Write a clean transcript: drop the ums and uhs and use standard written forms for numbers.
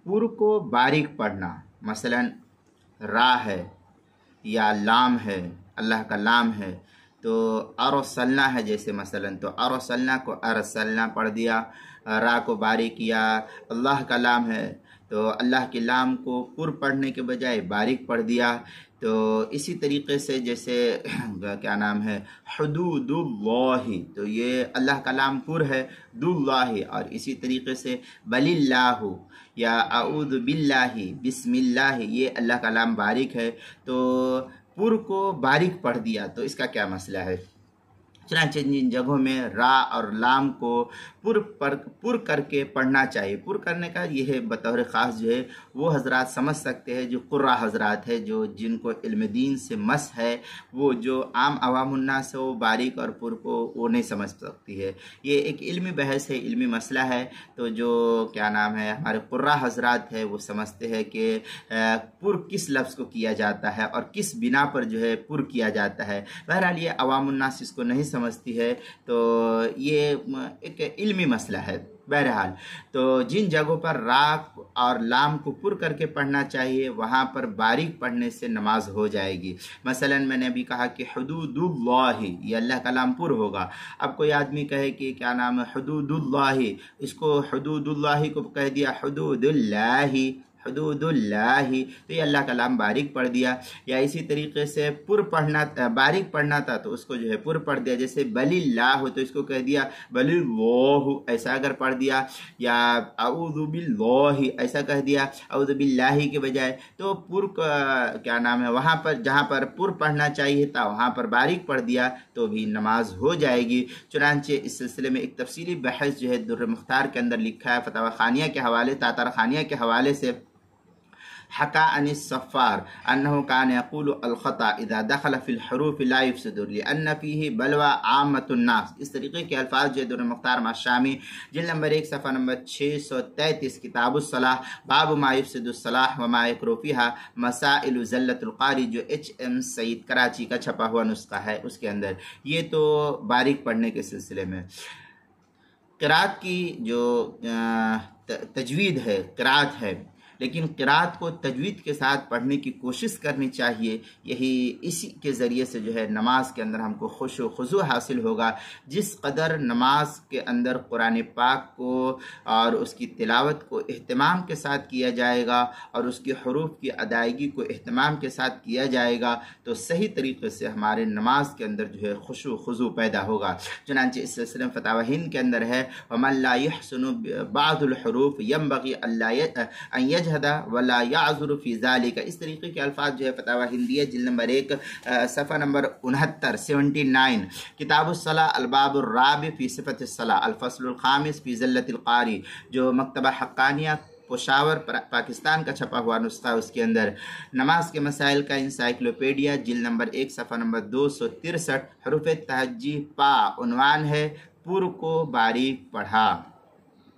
पुर को बारीक पढ़ना, मसलन रा है या लाम है, अल्लाह का लाम है, तो अरसलना है जैसे मसलन, तो अरसलना को अरसलना पढ़ दिया, रा को बारीक किया। अल्लाह का लाम है तो अल्लाह के लाम को पुर पढ़ने के बजाय बारीक पढ़ दिया। तो इसी तरीके से जैसे क्या नाम है हुदूदुल्लाहि, तो ये अल्लाह का लाम पुर है, दुल्लाहि। और इसी तरीके से बलिल्लाहु या अऊदु बिल्लाहि बिस्मिल्लाहि, ये अल्लाह का लाम बारीक है, तो पुर को बारीक पढ़ दिया। तो इसका क्या मसला है? चुनांचे जिन जगहों में रा और लाम को पुर करके पढ़ना चाहिए, पुर करने का ये है बतौर ख़ास जो है वो हजरात समझ सकते हैं जो कुर्रा हजरात है, जो जिनको इल्म दीन से मस है, वो जो आम अवामुन्नास है वो बारीक और पुर को वो नहीं समझ सकती है। ये एक इल्मी बहस है, इल्मी मसला है। तो जो क्या नाम है हमारे कुर्रा हजरात है वो समझते हैं कि पुर किस लफ्ज़ को किया जाता है और किस बिना पर जो है पुर किया जाता है। बहरहाल ये अवामुन्नास इसको नहीं समझती है, तो ये एक इल्मी मसला है। बहरहाल तो जिन जगहों पर रा और लाम को पुर करके पढ़ना चाहिए वहाँ पर बारीक पढ़ने से नमाज हो जाएगी। मसलन मैंने अभी कहा कि हुदूदुल्लाहि, ये अल्लाह का लाम पुर होगा। अब कोई आदमी कहे कि क्या नाम है हुदूदुल्लाहि, इसको हुदूदुल्लाहि को कह दिया हुदूदुल्लाहि, हुदूदुल्लाहि, तो ये अल्लाह का लाम बारीक पढ़ दिया। या इसी तरीके से पुर पढ़ना, बारीक पढ़ना था तो उसको जो है पुर पढ़ दिया। जैसे बलिल्लाहु, तो इसको कह दिया बलिल्लाहु, ऐसा अगर पढ़ दिया। या अऊज़ु बिल्लाहि, ऐसा कह दिया अऊज़ु बिल्लाहि के बजाय। तो पुर क्या नाम है वहाँ पर जहाँ पर पुर पढ़ना चाहिए था वहाँ पर बारीक पढ़ दिया तो भी नमाज हो जाएगी। चुनांचे इस सिलसिले में एक तफसीली बहस जो है दुर्र मुख्तार के अंदर लिखा है, फतवा खानिया के हवाले, तातर खानिया के हवाले से। हका अनिस सफ़ार अन्नहु कान यक़ूलु अल-ख़ता इज़ा दख़ल फ़िल हुरूफ़ ला युफ़सिदु लिअन्न फ़ीही बलवा आम्मतुन नास। इस तरीके के अल्फाज जो दुर्र मुख्तार माशामी जिल्द नंबर 1 सफ़ा नंबर 633 किताबुस सलाह बाब मा युफ़सिदुस सलाह व मा यकरू फ़ीहा मसाइल ज़ल्लतुल क़ारी, जो एच.एम. सईद कराची का छपा हुआ नुस्खा है उसके अंदर। ये तो बारीक पढ़ने के सिलसिले में। क़िराअत की जो तजवीद है, क़िराअत है, लेकिन क़िराअत को तजवीद के साथ पढ़ने की कोशिश करनी चाहिए। यही इसी के ज़रिए से जो है नमाज के अंदर हमको खुशू व खुज़ू हासिल होगा। जिस कदर नमाज के अंदर कुरान पाक को और उसकी तिलावत को एहतमाम के साथ किया जाएगा और उसके हरूफ की अदायगी को एहतमाम के साथ किया जाएगा तो सही तरीक़े से हमारे नमाज के अंदर जो है खुशू व खुज़ू पैदा होगा। चुनांचे इस सिलसिले में फ़तवा हिंद के अंदर है वमन ला यहसनु बादुल हरूफ यंबग़ी अन वला याज़ुरु फ़ी ज़ालिका। इस तरीके के अल्फाज जो है फतवा हिंदिया जिल्द नंबर 1 सफ़ा नंबर 69 किताबुस सलाह अलबाबुर राबि फ़ी सिफ़तिस सलाह अल-फ़स्लुल ख़ामिस फ़ी ज़ल्लतिल क़ारी, जो मकतबा हक्कानिया पेशावर पाकिस्तान का छपा हुआ नुस्खा, उसके अंदर नमाज के मसाइल का इंसाइक्लोपीडिया जिल्द नंबर 1 सफ़ा नंबर 263 हरूफ़ तहज्जी पा उन्वान है पुर को बारीक पढ़ा।